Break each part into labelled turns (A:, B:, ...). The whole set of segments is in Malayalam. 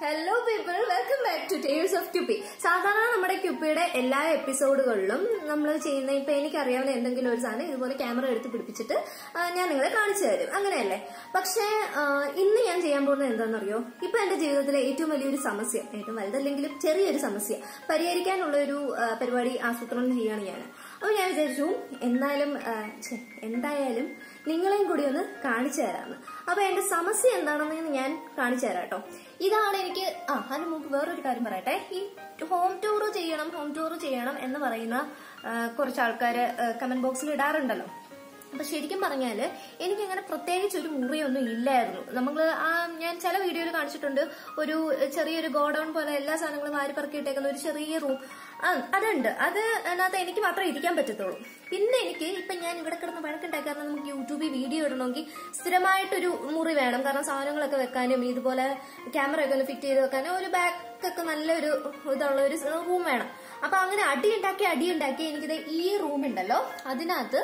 A: Hello people, welcome back to Tales of Quppi. സാധാരണ നമ്മുടെ ക്യുപ്പിയുടെ എല്ലാ എപ്പിസോഡുകളിലും നമ്മൾ ചെയ്യുന്ന ഇപ്പൊ എനിക്കറിയാവുന്ന എന്തെങ്കിലും ഒരു സാധനം ഇതുപോലെ ക്യാമറ എടുത്ത് പിടിപ്പിച്ചിട്ട് ഞാൻ നിങ്ങളെ കാണിച്ചു തരും, അങ്ങനെയല്ലേ? പക്ഷേ ഇന്ന് ഞാൻ ചെയ്യാൻ പോകുന്നത് എന്താണെന്നറിയോ? ഇപ്പൊ എന്റെ ജീവിതത്തിലെ ഏറ്റവും വലിയൊരു സമസ്യ, ഏറ്റവും വലുതല്ലെങ്കിലും ചെറിയൊരു സമസ്യ പരിഹരിക്കാനുള്ള ഒരു പരിപാടി ആസൂത്രണം ചെയ്യാണ് ഞാൻ. അപ്പൊ ഞാൻ വിചാരിച്ചു എന്തായാലും നിങ്ങളെയും കൂടി ഒന്ന് കാണിച്ചു തരാമെന്ന്. അപ്പൊ എന്റെ സമസ്യ എന്താണെന്ന് ഞാൻ കാണിച്ചു തരാം കേട്ടോ. ഇതാണ് എനിക്ക് അതിന് മുമ്പ് വേറൊരു കാര്യം പറയട്ടെ. ഈ ഹോം ടൂർ ചെയ്യണം എന്ന് പറയുന്ന കുറച്ച് ആൾക്കാര് കമന്റ് ബോക്സിൽ ഇടാറുണ്ടല്ലോ. അപ്പൊ ശരിക്കും പറഞ്ഞാല് എനിക്കങ്ങനെ പ്രത്യേകിച്ച് ഒരു മുറിയൊന്നും ഇല്ലായിരുന്നു. ഞാൻ ചില വീഡിയോയിൽ കാണിച്ചിട്ടുണ്ട്, ഒരു ചെറിയൊരു ഗോഡൌൺ പോലെ എല്ലാ സാധനങ്ങളും വാരി പറക്കിയിട്ടേക്കുന്ന ഒരു ചെറിയ റൂം അതുണ്ട്. അതിനകത്ത് എനിക്ക് മാത്രമേ ഇരിക്കാൻ പറ്റത്തുള്ളൂ. പിന്നെ എനിക്ക് ഇപ്പൊ ഞാൻ ഇവിടെ കിടന്ന് വഴക്കുണ്ടാക്കാൻ നമുക്ക് യൂട്യൂബിൽ വീഡിയോ ഇടണമെങ്കിൽ സ്ഥിരമായിട്ടൊരു മുറി വേണം. കാരണം സാധനങ്ങളൊക്കെ വെക്കാനും ഇതുപോലെ ക്യാമറയൊക്കെ ഒന്ന് ഫിറ്റ് ചെയ്ത് വെക്കാനും ഒരു ബാക്കൊക്കെ നല്ലൊരു ഇതുള്ള ഒരു റൂം വേണം. അപ്പൊ അങ്ങനെ അടിയുണ്ടാക്കി എനിക്കിത് ഈ റൂമുണ്ടല്ലോ, അതിനകത്ത്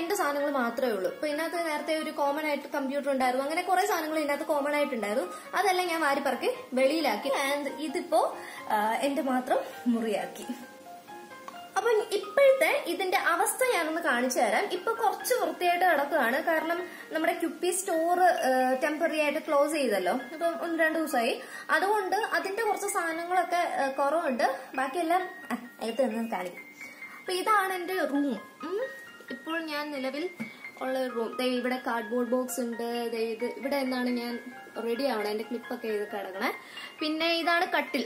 A: എന്റെ സാധനങ്ങൾ മാത്രമേ ഉള്ളൂ. ഇപ്പൊ ഇതിനകത്ത് നേരത്തെ ഒരു കോമൺ ആയിട്ട് കമ്പ്യൂട്ടർ ഉണ്ടായിരുന്നു, അങ്ങനെ കുറെ സാധനങ്ങൾ ഇതിനകത്ത് കോമൺ ആയിട്ടുണ്ടായിരുന്നു. അതെല്ലാം ഞാൻ വാരിപ്പറക്കി വെളിയിലാക്കി. ആൻഡ് ഇതിപ്പോ എന്റെ മാത്രം മുറിയാക്കി. അപ്പൊ ഇപ്പോഴത്തെ ഇതിന്റെ അവസ്ഥ ഞാനൊന്ന് കാണിച്ചു തരാം. ഇപ്പൊ കുറച്ച് വൃത്തിയായിട്ട് കിടക്കുകയാണ്. കാരണം നമ്മുടെ ക്യുപ്പി സ്റ്റോർ ടെമ്പററി ആയിട്ട് ക്ലോസ് ചെയ്തല്ലോ, ഇപ്പം 1-2 ദിവസമായി. അതുകൊണ്ട് അതിന്റെ കുറച്ച് സാധനങ്ങളൊക്കെ കുറവുണ്ട്. ബാക്കിയെല്ലാം അകത്ത് നിന്ന് കാണിക്കും. അപ്പൊ ഇതാണ് എന്റെ റൂം. ഇപ്പോൾ ഞാൻ നിലവിൽ ഉള്ള റൂം. ഇവിടെ കാർഡ്ബോർഡ് ബോക്സ് ഉണ്ട്. ഇവിടെ എന്താണ് ഞാൻ റെഡി ആവണം, എന്റെ ക്ലിപ്പൊക്കെ ഇത് കിടക്കണേ. പിന്നെ ഇതാണ് കട്ടിൽ,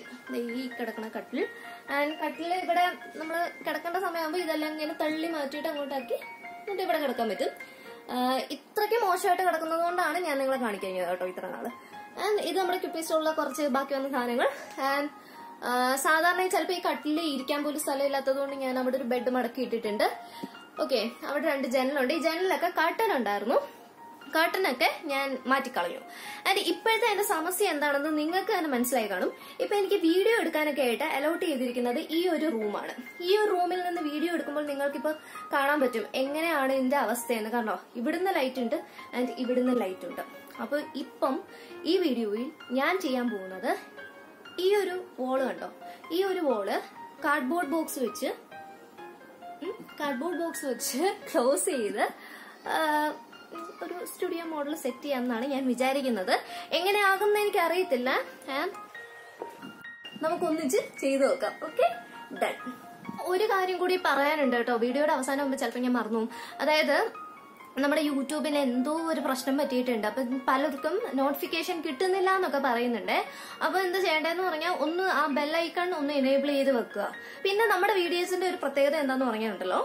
A: ഈ കിടക്കണ കട്ടിൽ. ആൻഡ് കട്ടിൽ ഇവിടെ നമ്മൾ കിടക്കേണ്ട സമയമാകുമ്പോൾ ഇതെല്ലാം ഇങ്ങനെ തള്ളി മാറ്റിയിട്ട് അങ്ങോട്ടാക്കി എന്നിട്ട് ഇവിടെ കിടക്കാൻ പറ്റും. ഇത്രയ്ക്ക് മോശമായിട്ട് കിടക്കുന്നത് കൊണ്ടാണ് ഞാൻ നിങ്ങളെ കാണിക്കാൻ കേട്ടോ ഇത്ര നാള്. ആൻഡ് ഇത് നമ്മുടെ ക്യുപ്പി സ്റ്റോറിലെ കുറച്ച് ബാക്കി വന്ന സാധനങ്ങൾ. ആൻഡ് സാധാരണ ചിലപ്പോൾ ഈ കട്ടിൽ ഇരിക്കാൻ പോലും സ്ഥലം ഇല്ലാത്തത് കൊണ്ട് ഞാൻ അവിടെ ഒരു ബെഡ് മടക്കി ഇട്ടിട്ടുണ്ട്. ഓക്കെ, അവിടെ 2 ജനലുണ്ട്. ഈ ജനലിലൊക്കെ കർട്ടൻ ഉണ്ടായിരുന്നു, കർട്ടനൊക്കെ ഞാൻ മാറ്റിക്കളഞ്ഞു. ആൻഡ് ഇപ്പോഴത്തെ എന്റെ സമസ്യ എന്താണെന്ന് നിങ്ങൾക്ക് തന്നെ മനസ്സിലായി കാണും. ഇപ്പൊ എനിക്ക് വീഡിയോ എടുക്കാനൊക്കെ ആയിട്ട് അലോട്ട് ചെയ്തിരിക്കുന്നത് ഈ ഒരു റൂമാണ്. ഈ ഒരു റൂമിൽ നിന്ന് വീഡിയോ എടുക്കുമ്പോൾ നിങ്ങൾക്കിപ്പോ കാണാൻ പറ്റും എങ്ങനെയാണ് ഇതിന്റെ അവസ്ഥയെന്ന്. കണ്ടോ, ഇവിടുന്ന് ലൈറ്റ് ഉണ്ട് ആൻഡ് ഇവിടുന്ന് ലൈറ്റ് ഉണ്ട്. അപ്പൊ ഇപ്പം ഈ വീഡിയോയിൽ ഞാൻ ചെയ്യാൻ പോകുന്നത് ഈ ഒരു വോള് കണ്ടോ, ഈ ഒരു വോള് കാർഡ്ബോർഡ് ബോക്സ് വെച്ച് ക്ലോസ് ചെയ്ത് ഒരു സ്റ്റുഡിയോ മോഡൽ സെറ്റ് ചെയ്യാമെന്നാണ് ഞാൻ വിചാരിക്കുന്നത്. എങ്ങനെയാകുന്ന എനിക്ക് അറിയത്തില്ല. നമുക്കൊന്നിച്ച് ചെയ്തു നോക്കാം. Okay, done. ഒരു കാര്യം കൂടി പറയാനുണ്ട് കേട്ടോ, വീഡിയോയുടെ അവസാനം ആകുമ്പോൾ ചിലപ്പോൾ ഞാൻ മറന്നു. അതായത് നമ്മുടെ യൂട്യൂബിൽ എന്തോ ഒരു പ്രശ്നം പറ്റിയിട്ടുണ്ട്. അപ്പൊ പലർക്കും നോട്ടിഫിക്കേഷൻ കിട്ടുന്നില്ല എന്നൊക്കെ പറയുന്നുണ്ട്. അപ്പൊ എന്താ ചെയ്യേണ്ടതെന്ന് പറഞ്ഞാൽ ഒന്ന് ആ ബെൽ ഐക്കൺ ഒന്ന് എനേബിൾ ചെയ്ത് വെക്കുക. പിന്നെ നമ്മുടെ വീഡിയോസിന്റെ ഒരു പ്രത്യേകത എന്താന്ന് പറഞ്ഞിട്ടുണ്ടല്ലോ,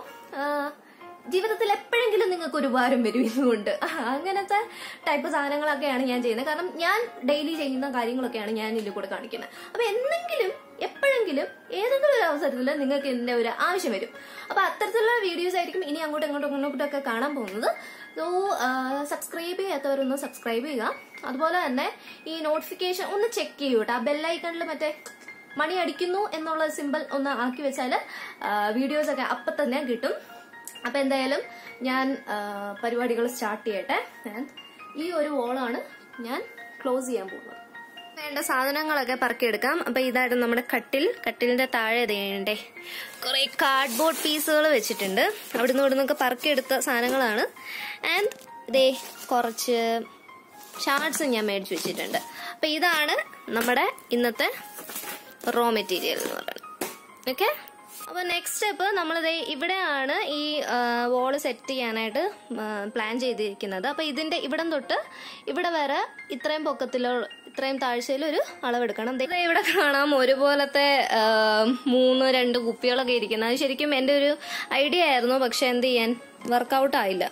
A: ജീവിതത്തിൽ എപ്പോഴെങ്കിലും നിങ്ങൾക്ക് ഒരു ഉപകാരം വരും ഇതുകൊണ്ട്. അങ്ങനത്തെ ടൈപ്പ് സാധനങ്ങളൊക്കെയാണ് ഞാൻ ചെയ്യുന്നത്. കാരണം ഞാൻ ഡെയിലി ചെയ്യുന്ന കാര്യങ്ങളൊക്കെയാണ് ഞാൻ ഇതിൽ കൂടെ കാണിക്കുന്നത്. അപ്പൊ എപ്പോഴെങ്കിലും ഏതെങ്കിലും ഒരു അവസരത്തിൽ നിങ്ങൾക്ക് ഇതിന്റെ ഒരു ആവശ്യം വരും. അപ്പൊ അത്തരത്തിലുള്ള വീഡിയോസ് ആയിരിക്കും ഇനി അങ്ങോട്ടൊക്കെ കാണാൻ പോകുന്നത്. സോ സബ്സ്ക്രൈബ് ചെയ്യാത്തവരൊന്ന് സബ്സ്ക്രൈബ് ചെയ്യുക. അതുപോലെ തന്നെ ഈ നോട്ടിഫിക്കേഷൻ ഒന്ന് ചെക്ക് ചെയ്യൂ കേട്ടോ. ആ ബെല്ലൈക്കണിൽ മറ്റേ മണി അടിക്കുന്നു എന്നുള്ള സിമ്പിൾ ഒന്ന് ആക്കി വെച്ചാൽ വീഡിയോസ് ഒക്കെ അപ്പൊ തന്നെ കിട്ടും. അപ്പൊ എന്തായാലും ഞാൻ പരിപാടികൾ സ്റ്റാർട്ട് ചെയ്യട്ടെ. ഈ ഒരു വോളാണ് ഞാൻ ക്ലോസ് ചെയ്യാൻ പോകുന്നത്. വേണ്ട സാധനങ്ങളൊക്കെ പറക്കിയെടുക്കാം. അപ്പൊ ഇതായിട്ട് നമ്മുടെ കട്ടിലിന്റെ താഴെ ഇതേണ്ടേ കുറെ കാർഡ്ബോർഡ് പീസുകൾ വെച്ചിട്ടുണ്ട്. അവിടുന്ന് ഇവിടുന്നൊക്കെ പറക്കിയെടുത്ത സാധനങ്ങളാണ്. ആൻഡ് ഇതേ കുറച്ച് ഷാർട്ട്സ് ഞാൻ മേടിച്ചു വെച്ചിട്ടുണ്ട്. അപ്പൊ ഇതാണ് നമ്മുടെ ഇന്നത്തെ റോ മെറ്റീരിയൽ എന്ന് പറയുന്നത്. ഓക്കെ, അപ്പൊ നെക്സ്റ്റ് സ്റ്റെപ്പ് നമ്മളിത് ഇവിടെയാണ് ഈ വോള് സെറ്റ് ചെയ്യാനായിട്ട് പ്ലാൻ ചെയ്തിരിക്കുന്നത്. അപ്പൊ ഇതിന്റെ ഇവിടം തൊട്ട് ഇവിടെ വരെ ഇത്രയും താഴ്ചയിലൊരു അളവെടുക്കണം. ഇവിടെ കാണാം ഒരുപോലത്തെ 3-2 കുപ്പികളൊക്കെ ഇരിക്കുന്നത്. അത് ശരിക്കും എന്റെ ഒരു ഐഡിയ ആയിരുന്നു, പക്ഷെ എന്ത് ചെയ്യാൻ, വർക്കൗട്ട് ആയില്ല.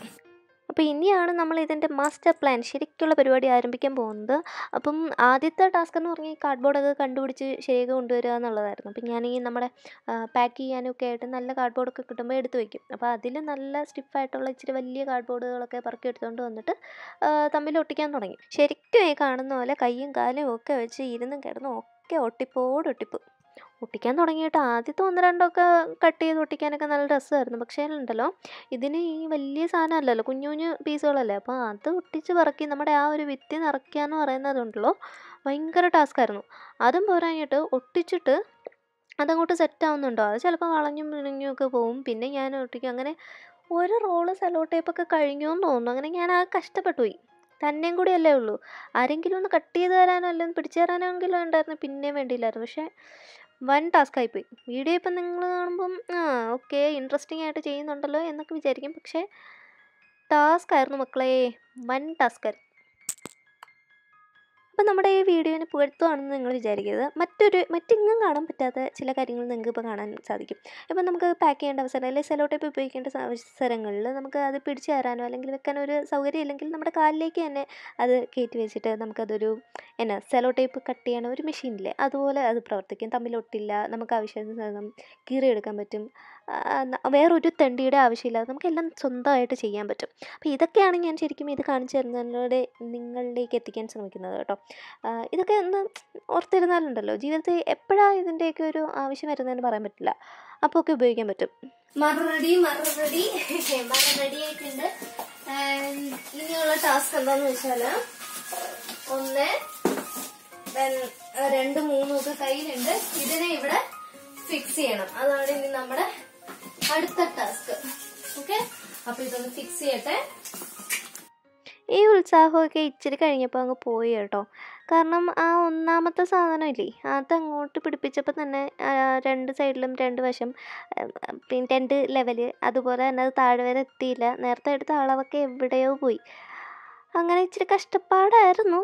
A: അപ്പോൾ ഇനിയാണ് നമ്മൾ ഇതിൻ്റെ മാസ്റ്റർ പ്ലാൻ, ശരിക്കുള്ള പരിപാടി ആരംഭിക്കാൻ പോകുന്നത്. അപ്പം ആദ്യത്തെ ടാസ്ക് എന്ന് പറഞ്ഞാൽ ഈ കാർഡ്ബോർഡൊക്കെ കണ്ടുപിടിച്ച് ശരിയാക്കി കൊണ്ടുവരിക എന്നുള്ളതായിരുന്നു. അപ്പം ഞാൻ ഈ നമ്മുടെ പാക്ക് ചെയ്യാനൊക്കെ ആയിട്ട് നല്ല കാർഡ്ബോർഡൊക്കെ കിട്ടുമ്പോൾ എടുത്ത് വയ്ക്കും. അപ്പോൾ അതിൽ നല്ല സ്റ്റിഫായിട്ടുള്ള ഇച്ചിരി വലിയ കാർഡ്ബോർഡുകളൊക്കെ പറക്കി എടുത്തുകൊണ്ട് വന്നിട്ട് തമ്മിൽ ഒട്ടിക്കാൻ തുടങ്ങി. ശരിക്കും ഈ കാണുന്ന പോലെ കൈയും കാലും ഒക്കെ വെച്ച് ഇരുന്നും കിടന്നും ഒക്കെ ഒട്ടിപ്പ് ഒട്ടിക്കാൻ തുടങ്ങിയിട്ട് ആദ്യത്തെ 1-2 കട്ട് ചെയ്ത് ഒട്ടിക്കാനൊക്കെ നല്ല രസമായിരുന്നു. പക്ഷേ ഉണ്ടല്ലോ, ഇതിന് ഈ വലിയ സാധനം അല്ലല്ലോ, കുഞ്ഞു കുഞ്ഞു പീസുകളല്ലേ. അപ്പോൾ അത് ഒട്ടിച്ച് പറക്കി നമ്മുടെ ആ ഒരു ഭിത്തി നിറയ്ക്കുക എന്ന് പറയുന്നതുണ്ടല്ലോ
B: ഭയങ്കര ടാസ്ക്കായിരുന്നു. അതും പോരാഞ്ഞിട്ട് ഒട്ടിച്ചിട്ട് അതങ്ങോട്ട് സെറ്റാവുന്നുണ്ടോ, അത് ചിലപ്പോൾ വളഞ്ഞും പിണഞ്ഞുമൊക്കെ പോവും. പിന്നെ ഞാൻ ഒട്ടിക്കും. അങ്ങനെ ഒരു റോള് സെല്ലോ ടേപ്പൊക്കെ കഴിഞ്ഞുവെന്ന് തോന്നുന്നു. അങ്ങനെ ഞാൻ ആ കഷ്ടപ്പെട്ടു പോയി. തന്നെയും കൂടി അല്ലേ ഉള്ളൂ. ആരെങ്കിലും ഒന്ന് കട്ട് ചെയ്ത് തരാനോ അല്ലെങ്കിൽ പിടിച്ചു തരാനെങ്കിലും ഉണ്ടായിരുന്നു, പിന്നെയും വേണ്ടിയില്ലായിരുന്നു. പക്ഷേ വൻ ടാസ്ക്കായിപ്പോയി. വീഡിയോ ഇപ്പം നിങ്ങൾ കാണുമ്പം ഓക്കെ ഇൻട്രസ്റ്റിംഗ് ആയിട്ട് ചെയ്യുന്നുണ്ടല്ലോ എന്നൊക്കെ വിചാരിക്കും. പക്ഷേ ടാസ്ക്കായിരുന്നു മക്കളെ, വൻ ടാസ്ക്കായിരുന്നു. അപ്പം നമ്മുടെ ഈ വീഡിയോനെ പുകഴ്ത്തുവാണെന്ന് നിങ്ങൾ വിചാരിക്കരുത്. മറ്റെങ്ങും കാണാൻ പറ്റാത്ത ചില കാര്യങ്ങൾ നിങ്ങൾക്ക് ഇപ്പോൾ കാണാൻ സാധിക്കും. ഇപ്പം നമുക്ക് പാക്ക് ചെയ്യേണ്ട അവസരം അല്ലെങ്കിൽ സെല്ലോ ടേപ്പ് ഉപയോഗിക്കേണ്ട അവസരങ്ങളിൽ നമുക്ക് അത് പിടിച്ചു തരാനോ അല്ലെങ്കിൽ വെക്കാനോ ഒരു സൗകര്യം ഇല്ലെങ്കിൽ നമ്മുടെ കാലിലേക്ക് തന്നെ അത് കയറ്റി വെച്ചിട്ട് നമുക്കതൊരു സെല്ലോ ടേപ്പ് കട്ട് ചെയ്യണ ഒരു മെഷീനില്ലേ, അതുപോലെ അത് പ്രവർത്തിക്കും. തമ്മിലൊട്ടില്ല, നമുക്ക് ആവശ്യാനുസരണം കീറിയെടുക്കാൻ പറ്റും. വേറൊരു തെണ്ടിയുടെ ആവശ്യമില്ലാതെ നമുക്കെല്ലാം സ്വന്തമായിട്ട് ചെയ്യാൻ പറ്റും. അപ്പോൾ ഇതൊക്കെയാണ് ഞാൻ ശരിക്കും ഇത് കാണിച്ചു തരുന്നതിലൂടെ നിങ്ങളിലേക്ക് എത്തിക്കാൻ ശ്രമിക്കുന്നത് കേട്ടോ. ഇതൊക്കെ ഒന്ന് ഓർത്തിരുന്നാലുണ്ടല്ലോ, ജീവിതത്തിൽ എപ്പോഴാണ് ഇതിൻ്റെയൊക്കെ ഒരു ആവശ്യം വരുന്നതെന്ന് പറയാൻ പറ്റില്ല. അപ്പോൾ ഒക്കെ ഉപയോഗിക്കാൻ പറ്റും.
A: മറ റെഡി ആയിട്ടുണ്ട്. ഇനിയുള്ള ടാസ്ക് എന്താന്ന് വെച്ചാല് 1, 2, 3 ഒക്കെ കയ്യിലുണ്ട്. ഇതിനെ ഇവിടെ ഫിക്സ് ചെയ്യണം. അതാണ് ഇനി നമ്മുടെ അടുത്ത ടാസ്ക്. ഓക്കെ, അപ്പൊ ഇതൊന്ന് ഫിക്സ് ചെയ്യട്ടെ.
B: ഈ ഉത്സാഹമൊക്കെ ഇച്ചിരി കഴിഞ്ഞപ്പോൾ അങ്ങ് പോയി കേട്ടോ. കാരണം ആ ഒന്നാമത്തെ സാധനം ഇല്ലേ, അതങ്ങോട്ട് പിടിപ്പിച്ചപ്പോൾ തന്നെ 2 സൈഡിലും 2 വശം പിന്നെ 2 ലെവല്, അതുപോലെ തന്നെ അത് താഴെ വരെ എത്തിയില്ല. നേരത്തെ എടുത്ത അളവൊക്കെ എവിടെയോ പോയി. അങ്ങനെ ഇച്ചിരി കഷ്ടപ്പാടായിരുന്നു.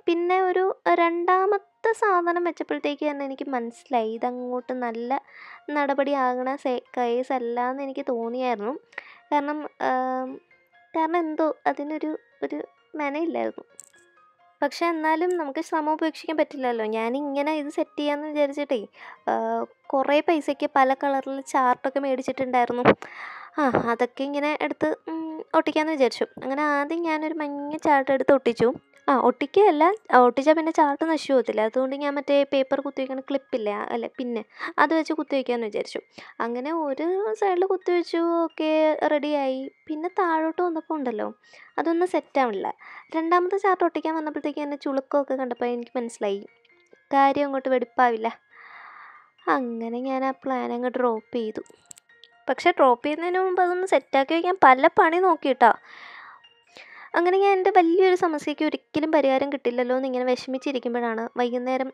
B: പിന്നെ ഒരു രണ്ടാമത്തെ സാധനം വെച്ചപ്പോഴത്തേക്ക് തന്നെ എനിക്ക് മനസ്സിലായി ഇതങ്ങോട്ട് നല്ല നടപടി ആകണ കേസല്ല എന്ന് എനിക്ക് തോന്നിയായിരുന്നു. കാരണം എന്തോ അതിനൊരു മെനയില്ലായിരുന്നു. പക്ഷെ എന്നാലും നമുക്ക് ശ്രമം ഉപേക്ഷിക്കാൻ പറ്റില്ലല്ലോ. ഞാനിങ്ങനെ ഇത് സെറ്റ് ചെയ്യാമെന്ന് വിചാരിച്ചിട്ടേ കുറേ പൈസയ്ക്ക് പല കളറിൽ ചാർട്ടൊക്കെ മേടിച്ചിട്ടുണ്ടായിരുന്നു. അതൊക്കെ ഇങ്ങനെ എടുത്ത് ഒട്ടിക്കാമെന്ന് വിചാരിച്ചു. അങ്ങനെ ആദ്യം ഞാനൊരു മഞ്ഞ ചാർട്ട് എടുത്ത് ഒട്ടിച്ചു. ഒട്ടിക്കുകയല്ല, ഒട്ടിച്ചാൽ പിന്നെ ചാർട്ട് നശിച്ചു പോകത്തില്ല. അതുകൊണ്ട് ഞാൻ മറ്റേ പേപ്പർ കുത്തിവെക്കണ ക്ലിപ്പില്ല അല്ലേ, പിന്നെ അത് വെച്ച് കുത്തിവെക്കാമെന്ന് വിചാരിച്ചു. അങ്ങനെ ഒരു സൈഡിൽ കുത്തിവെച്ചു. ഓക്കെ, റെഡിയായി. പിന്നെ താഴോട്ട് വന്നപ്പോൾ ഉണ്ടല്ലോ, അതൊന്നും സെറ്റാവില്ല. രണ്ടാമത്തെ ചാർട്ട് ഒട്ടിക്കാൻ വന്നപ്പോഴത്തേക്ക് തന്നെ ചുളുക്കമൊക്കെ കണ്ടപ്പോൾ എനിക്ക് മനസ്സിലായി കാര്യം അങ്ങോട്ട് വെടിപ്പാവില്ല. അങ്ങനെ ഞാൻ ആ പ്ലാൻ അങ്ങ് ഡ്രോപ്പ് ചെയ്തു. പക്ഷെ ഡ്രോപ്പ് ചെയ്യുന്നതിന് മുമ്പ് അതൊന്ന് സെറ്റാക്കി വയ്ക്കാൻ പല പണി നോക്കിയിട്ടാ. അങ്ങനെ ഞാൻ എൻ്റെ വലിയൊരു സമസ്യയ്ക്ക് ഒരിക്കലും പരിഹാരം കിട്ടില്ലല്ലോ എന്നിങ്ങനെ വിഷമിച്ചിരിക്കുമ്പോഴാണ് വൈകുന്നേരം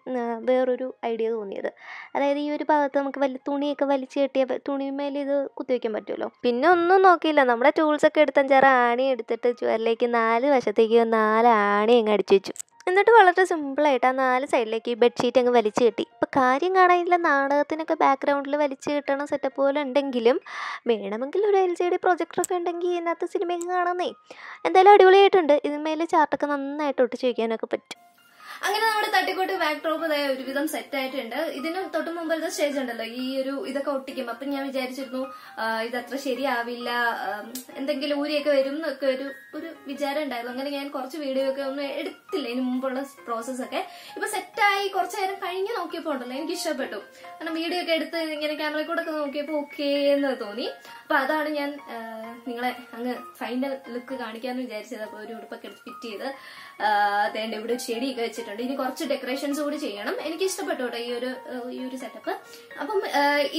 B: വേറൊരു ഐഡിയ തോന്നിയത്. അതായത് ഈ ഒരു ഭാഗത്ത് നമുക്ക് വലിയ തുണിയൊക്കെ വലിച്ചു കെട്ടിയ തുണിമേൽ ഇത് കുത്തിവെക്കാൻ പറ്റുമല്ലോ. പിന്നെ ഒന്നും നോക്കിയില്ല, നമ്മുടെ ടൂൾസൊക്കെ എടുത്ത് 5-6 ആണി എടുത്തിട്ട് ചുവരിലേക്ക് 4 വശത്തേക്ക് 4 ആണി അങ്ങ് അടിച്ചു വെച്ചു. എന്നിട്ട് വളരെ സിമ്പിളായിട്ട് ആ 4 സൈഡിലേക്ക് ബെഡ്ഷീറ്റ് അങ്ങ് വലിച്ചു കെട്ടി. ഇപ്പോൾ കാര്യം കാണാനില്ല, നാടകത്തിനൊക്കെ ബാക്ക്ഗ്രൗണ്ടിൽ വലിച്ചു കിട്ടണ സെറ്റപ്പ് പോലെ ഉണ്ടെങ്കിലും വേണമെങ്കിൽ ഒരു LCD പ്രൊജക്ടറൊക്കെ ഉണ്ടെങ്കിൽ ഇതിനകത്ത് സിനിമയൊക്കെ കാണുന്നേ. എന്തായാലും അടിപൊളിയായിട്ടുണ്ട്. ഇതിന്മേൽ ചാർട്ടൊക്കെ നന്നായിട്ട് ഒട്ടിച്ച് വയ്ക്കാനൊക്കെ പറ്റും.
A: അങ്ങനെ നമ്മുടെ തട്ടിക്കോട്ട് ബാക്ക്ഡ്രോപ്പ് ഒരുവിധം സെറ്റ് ആയിട്ടുണ്ട്. ഇതിന് തൊട്ട് മുമ്പത്തെ സ്റ്റേജ് ഉണ്ടല്ലോ, ഈ ഒരു ഇതൊക്കെ ഒട്ടിക്കും. അപ്പൊ ഞാൻ വിചാരിച്ചിരുന്നു ഇതത്ര ശരിയാവില്ല, എന്തെങ്കിലും ഊരിയൊക്കെ വരും എന്നൊക്കെ ഒരു വിചാരം ഉണ്ടായിരുന്നു. അങ്ങനെ ഞാൻ കുറച്ച് വീഡിയോ ഒക്കെ ഒന്നും എടുത്തില്ല ഇതിന് മുമ്പുള്ള പ്രോസസ്സൊക്കെ. ഇപ്പൊ സെറ്റായി കുറച്ചു നേരം കഴിഞ്ഞ് നോക്കിയപ്പോ ഉണ്ടല്ലോ എനിക്ക് ഇഷ്ടപ്പെട്ടു. കാരണം വീഡിയോ ഒക്കെ എടുത്ത് ഇങ്ങനെ ക്യാമറയിൽ കൂടെ ഒക്കെ നോക്കിയപ്പോ ഓക്കേ എന്ന് തോന്നി. അപ്പൊ അതാണ് ഞാൻ നിങ്ങളെ അങ്ങ് ഫൈനൽ ലുക്ക് കാണിക്കാന്ന് വിചാരിച്ചത്. അപ്പൊ ഒരു ഉടുപ്പൊക്കെ എടുത്ത് ഫിറ്റ് ചെയ്ത് അതേണ്ട ഇവിടെ ചെടിയൊക്കെ വെച്ചിട്ടുണ്ട്. ഇനി കുറച്ച് ഡെക്കറേഷൻസ് കൂടി ചെയ്യണം. എനിക്ക് ഇഷ്ടപ്പെട്ടു കേട്ടോ ഈ ഒരു സെറ്റപ്പ്. അപ്പം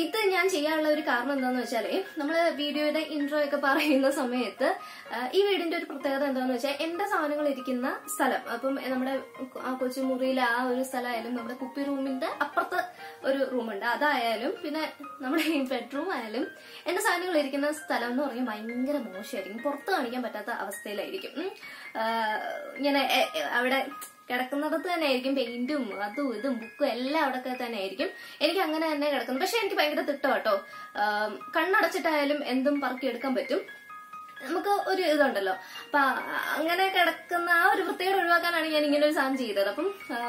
A: ഇത് ഞാൻ ചെയ്യാനുള്ള ഒരു കാരണം എന്താന്ന് വെച്ചാല്, നമ്മള് വീഡിയോയുടെ ഇൻട്രോ ഒക്കെ പറയുന്ന സമയത്ത് ഈ വീടിന്റെ ഒരു പ്രത്യേകത എന്താന്ന് വെച്ചാൽ എന്റെ സാധനങ്ങൾ ഇരിക്കുന്ന സ്ഥലം, അപ്പം നമ്മുടെ ആ കൊച്ചുമുറിയിലെ ആ ഒരു സ്ഥലമായാലും നമ്മുടെ കുപ്പി റൂമിന്റെ അപ്പുറത്ത് ഒരു റൂമുണ്ട്, അതായാലും പിന്നെ നമ്മുടെ ഈ ബെഡ്റൂം ആയാലും എന്റെ സാധനങ്ങൾ ഇരിക്കുന്ന സ്ഥലം എന്ന് പറഞ്ഞാൽ ഭയങ്കര മോശമായിരിക്കും. പുറത്ത് കാണിക്കാൻ പറ്റാത്ത അവസ്ഥയിലായിരിക്കും. ഇങ്ങനെ അവിടെ കിടക്കുന്നിടത്ത് തന്നെ ആയിരിക്കും പെയിന്റും അതും ഇതും ബുക്കും എല്ലാം അവിടെ തന്നെ ആയിരിക്കും. എനിക്ക് അങ്ങനെ തന്നെ കിടക്കുന്നു. പക്ഷെ എനിക്ക് ഭയങ്കര തിട്ടം കേട്ടോ. കണ്ണടച്ചിട്ടായാലും എന്തും പറക്കി എടുക്കാൻ പറ്റും. നമുക്ക് ഒരു ഇതുണ്ടല്ലോ. അപ്പൊ അങ്ങനെ കിടക്കുന്ന ആ ഒരു വൃത്തിയോട് ഒഴിവാക്കാനാണ് ഞാൻ ഇങ്ങനെ ഒരു സാധനം ചെയ്തത്. അപ്പം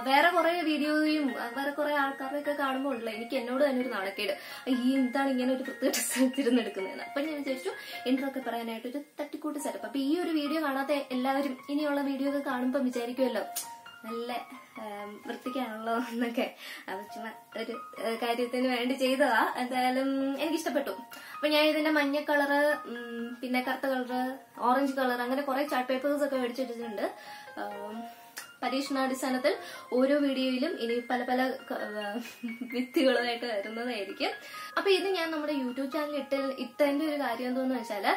A: വേറെ കുറെ വീഡിയോയും വേറെ കുറെ ആൾക്കാരൊക്കെ കാണുമ്പോൾ ഉണ്ടല്ലോ എനിക്ക് എന്നോട് തന്നെ ഒരു നാണക്കേട്, ഈ എന്താണ് ഇങ്ങനെ ഒരു വൃത്തിയുടെ സ്ഥലത്തിരുന്ന് എടുക്കുന്നതെന്ന്. അപ്പൊ ഞാൻ വിചാരിച്ചു ഇൻട്രോ ഒക്കെ പറയാനായിട്ട് ഒരു തട്ടിക്കൂട്ട് സെറ്റപ്പ്. അപ്പൊ ഈ ഒരു വീഡിയോ കാണാത്ത എല്ലാവരും ഇനിയുള്ള വീഡിയോ ഒക്കെ കാണുമ്പോൾ വിചാരിക്കുമല്ലോ നല്ല വൃത്തിക്കാണല്ലോ എന്നൊക്കെ. അത് ചുമ്മാ ഒരു കാര്യത്തിന് വേണ്ടി ചെയ്തതാ. എന്തായാലും എനിക്കിഷ്ടപ്പെട്ടു. അപ്പൊ ഞാൻ ഇതിന്റെ മഞ്ഞ കളറ്, പിന്നെ കറുത്ത കളറ്, ഓറഞ്ച് കളർ, അങ്ങനെ കുറെ ചാർട്ട് പേപ്പേഴ്സ് ഒക്കെ മേടിച്ചിട്ടുണ്ട്. പരീക്ഷണാടിസ്ഥാനത്തിൽ ഓരോ വീഡിയോയിലും ഇനി പല പല വിത്തുകളുമായിട്ട് വരുന്നതായിരിക്കും. അപ്പൊ ഇത് ഞാൻ നമ്മുടെ യൂട്യൂബ് ചാനൽ ഇട്ടതിന്റെ ഒരു കാര്യം എന്താണെന്ന് വെച്ചാല്,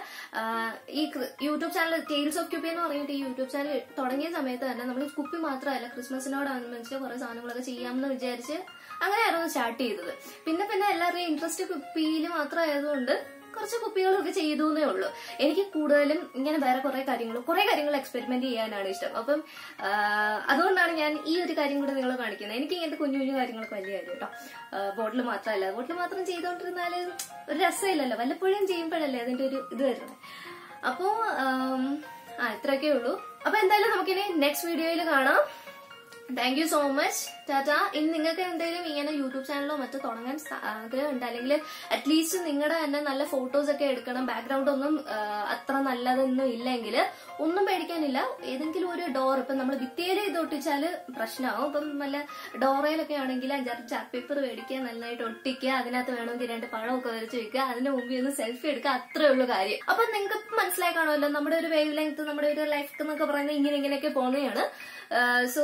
A: ഈ യൂട്യൂബ് ചാനൽ ടെയിൽസ് ഓഫ് ക്യൂപ്പി എന്ന് പറഞ്ഞിട്ട് ഈ യൂട്യൂബ് ചാനൽ തുടങ്ങിയ സമയത്ത് തന്നെ നമ്മൾ കുപ്പി മാത്രമല്ല ക്രിസ്മസിനോടനുബന്ധിച്ച് കുറെ സാധനങ്ങളൊക്കെ ചെയ്യാമെന്ന് വിചാരിച്ച് അങ്ങനെയായിരുന്നു സ്റ്റാർട്ട് ചെയ്തത്. പിന്നെ എല്ലാവരുടെയും ഇൻട്രസ്റ്റ് കുപ്പിയിൽ മാത്രമായതുകൊണ്ട് കുറച്ച് കുപ്പികളൊക്കെ ചെയ്തു എന്നേ ഉള്ളൂ. എനിക്ക് കൂടുതലും ഇങ്ങനെ വേറെ കുറെ കാര്യങ്ങൾ എക്സ്പെരിമെന്റ് ചെയ്യാനാണ് ഇഷ്ടം. അപ്പം അതുകൊണ്ടാണ് ഞാൻ ഈ ഒരു കാര്യം കൂടെ നിങ്ങളെ കാണിക്കുന്നത്. എനിക്ക് ഇങ്ങനത്തെ കുഞ്ഞു കുഞ്ഞു കാര്യങ്ങളൊക്കെ വലിയ കാര്യം കേട്ടോ. ബോട്ടിൽ മാത്രമല്ല, ബോട്ടിൽ മാത്രം ചെയ്തോണ്ടിരുന്നാല് ഒരു രസമില്ലല്ലോ, വല്ലപ്പോഴും ചെയ്യുമ്പോഴല്ലേ അതിന്റെ ഒരു ഇത് വരുന്നത്. അപ്പോ ഇത്രയൊക്കെ ഉള്ളൂ. അപ്പൊ എന്തായാലും നമുക്കിനി നെക്സ്റ്റ് വീഡിയോയിൽ കാണാം. Thank you so much. Tata. ഇനി നിങ്ങൾക്ക് എന്തെങ്കിലും ഇങ്ങനെ യൂട്യൂബ് ചാനലോ മറ്റോ തുടങ്ങാൻ ആഗ്രഹമുണ്ട്, അല്ലെങ്കിൽ അറ്റ്ലീസ്റ്റ് നിങ്ങളുടെ തന്നെ നല്ല ഫോട്ടോസ് ഒക്കെ എടുക്കണം, ബാക്ക്ഗ്രൗണ്ട് ഒന്നും അത്ര നല്ലതൊന്നും ഇല്ലെങ്കിൽ ഒന്നും പേടിക്കാനില്ല. ഏതെങ്കിലും ഒരു ഡോർ, ഇപ്പൊ നമ്മൾ ഭിത്തിയിൽ ഇത് ഒട്ടിച്ചാല് പ്രശ്നമാവും. ഇപ്പം നല്ല ഡോറയിലൊക്കെ ആണെങ്കിൽ 5-6 ചാർട്ട് പേപ്പർ മേടിക്കുക, നന്നായിട്ട് ഒട്ടിക്കുക, അതിനകത്ത് വേണമെങ്കിൽ 2 പഴമൊക്കെ വരച്ച് വെക്കുക, അതിന്റെ മുമ്പിൽ ഒന്ന് സെൽഫി എടുക്കുക, അത്രേ ഉള്ളൂ കാര്യം. അപ്പൊ നിങ്ങൾക്ക് മനസ്സിലായി കാണുമല്ലോ, നമ്മുടെ ഒരു വേവ് ലെങ്ത്, നമ്മുടെ ഒരു ലൈഫ് എന്നൊക്കെ പറയുന്നത് ഇങ്ങനെയൊക്കെ പോകുന്നതാണ്. സോ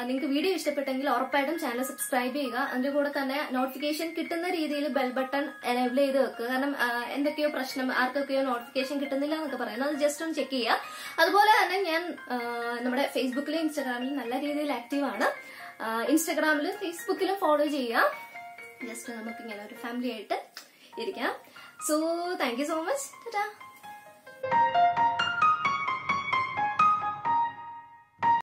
A: നിങ്ങൾക്ക് വീഡിയോ ഇഷ്ടപ്പെട്ടെങ്കിൽ ഉറപ്പായിട്ടും ചാനൽ സബ്സ്ക്രൈബ് ചെയ്യുക. അതിന്റെ കൂടെ തന്നെ നോട്ടിഫിക്കേഷൻ കിട്ടുന്ന രീതിയിൽ ബെൽ ബട്ടൺ എനേബിൾ ചെയ്ത് വെക്കുക. കാരണം എന്തൊക്കെയോ പ്രശ്നം, ആർക്കൊക്കെയോ നോട്ടിഫിക്കേഷൻ കിട്ടുന്നില്ല എന്നൊക്കെ പറയുന്നത്, അത് ജസ്റ്റ് ഒന്ന് ചെക്ക് ചെയ്യുക. അതുപോലെ തന്നെ ഞാൻ നമ്മുടെ ഫേസ്ബുക്കിലും ഇൻസ്റ്റാഗ്രാമിലും നല്ല രീതിയിൽ ആക്റ്റീവ് ആണ്. ഇൻസ്റ്റാഗ്രാമിലും ഫേസ്ബുക്കിലും ഫോളോ ചെയ്യുക. ജസ്റ്റ് നമുക്ക് ഇങ്ങനെ ഒരു ഫാമിലി ആയിട്ട് ഇരിക്കാം. So thank you so much. Tata.